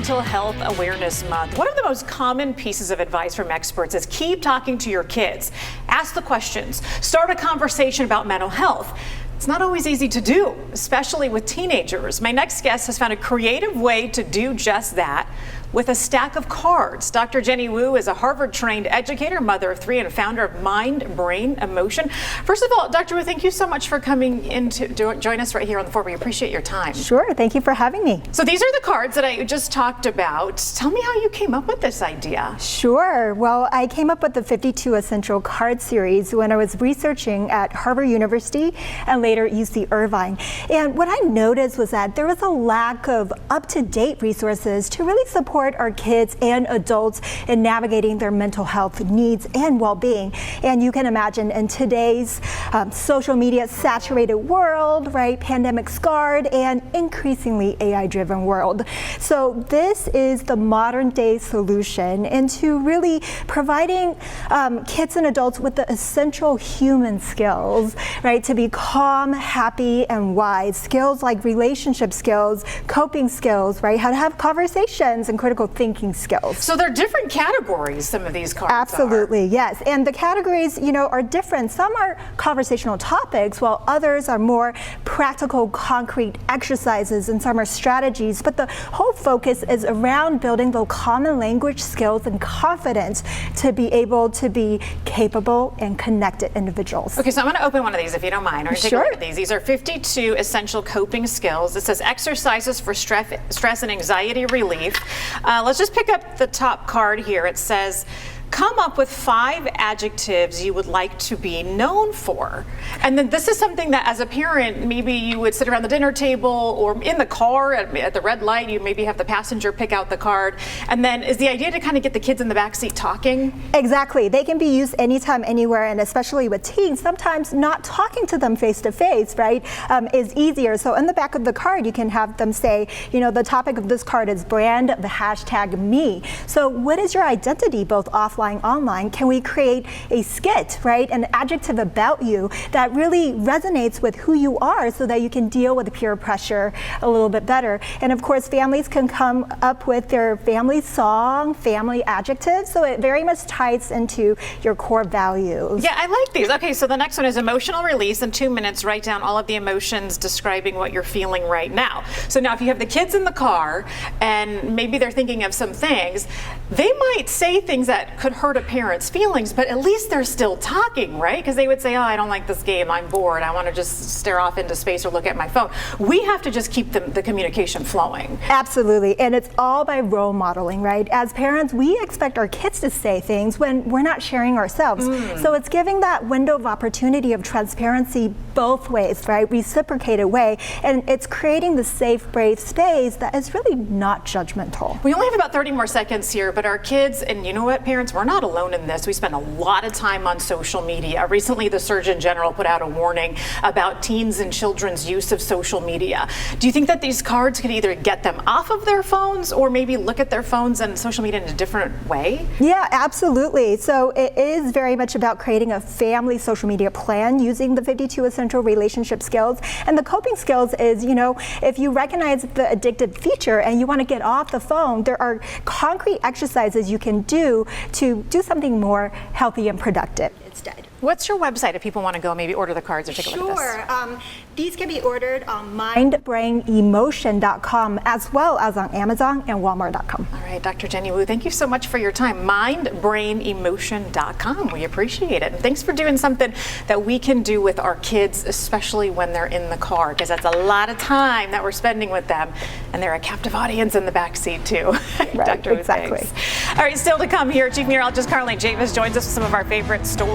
Mental Health Awareness Month. One of the most common pieces of advice from experts is keep talking to your kids. Ask the questions. Start a conversation about mental health. It's not always easy to do, especially with teenagers. My next guest has found a creative way to do just that with a stack of cards. Dr. Jenny Wu is a Harvard-trained educator, mother of three, and founder of Mind, Brain, Emotion. First of all, Dr. Wu, thank you so much for coming in to join us right here on the floor. We appreciate your time. Sure, thank you for having me. So these are the cards that I just talked about. Tell me how you came up with this idea. Sure, well, I came up with the 52 Essential Card series when I was researching at Harvard University and later UC Irvine. And what I noticed was that there was a lack of up-to-date resources to really support our kids and adults in navigating their mental health needs and well-being. And you can imagine in today's social media saturated world, right, pandemic scarred and increasingly AI-driven world. So this is the modern day solution into really providing kids and adults with the essential human skills, right, to be calm, happy, and wise. Skills like relationship skills, coping skills, right, how to have conversations and critical thinking skills. So they're different categories, some of these cards Absolutely, yes. And the categories, you know, are different. Some are conversational topics, while others are more practical, concrete exercises, and some are strategies. But the whole focus is around building the common language skills and confidence to be able to be capable and connected individuals. Okay, so I'm going to open one of these if you don't mind. We're going to take a look at these. These are 52 essential coping skills. It says exercises for stress and anxiety relief. Let's just pick up the top card here. It says, come up with 5 adjectives you would like to be known for. And then this is something that as a parent, maybe you would sit around the dinner table or in the car at the red light, you maybe have the passenger pick out the card. And then is the idea to kind of get the kids in the back seat talking? Exactly. They can be used anytime, anywhere, and especially with teens, sometimes not talking to them face to face, right, is easier. So in the back of the card, you can have them say, you know, the topic of this card is brand, the hashtag me. So what is your identity, both offline, online? Can we create a skit, right, an adjective about you that really resonates with who you are so that you can deal with peer pressure a little bit better? And of course, families can come up with their family song, family adjectives, so it very much ties into your core values. Yeah, I like these. Okay, so the next one is emotional release. In 2 minutes, write down all of the emotions describing what you're feeling right now. So now if you have the kids in the car and maybe they're thinking of some things, they might say things that could hurt a parent's feelings, but at least they're still talking, right? Because they would say, oh, I don't like this game, I'm bored, I want to just stare off into space or look at my phone. We have to just keep the communication flowing. Absolutely, and it's all by role modeling, right? As parents, we expect our kids to say things when we're not sharing ourselves. So it's giving that window of opportunity of transparency both ways, right? Reciprocated way, and it's creating the safe, brave space that is really not judgmental. We only have about 30 more seconds here, but our kids, and you know what, parents, we're not alone in this. We spend a lot of time on social media. Recently, the Surgeon General put out a warning about teens and children's use of social media. Do you think that these cards could either get them off of their phones or maybe look at their phones and social media in a different way? Yeah, absolutely. So it is very much about creating a family social media plan using the 52 essential relationship skills. And the coping skills is, you know, if you recognize the addictive feature and you want to get off the phone, there are concrete exercises you can do to do something more healthy and productive instead. What's your website if people want to go maybe order the cards or take a look at this? Sure. These can be ordered on mindbrainemotion.com as well as on Amazon and Walmart.com. All right, Dr. Jenny Wu, thank you so much for your time. Mindbrainemotion.com. We appreciate it. And thanks for doing something that we can do with our kids, especially when they're in the car, because that's a lot of time that we're spending with them. And they're a captive audience in the back seat, too. Right, Dr. Wu, exactly. thanks. All right, still to come here, Chief Meteorologist Carlene Javis joins us with some of our favorite stories.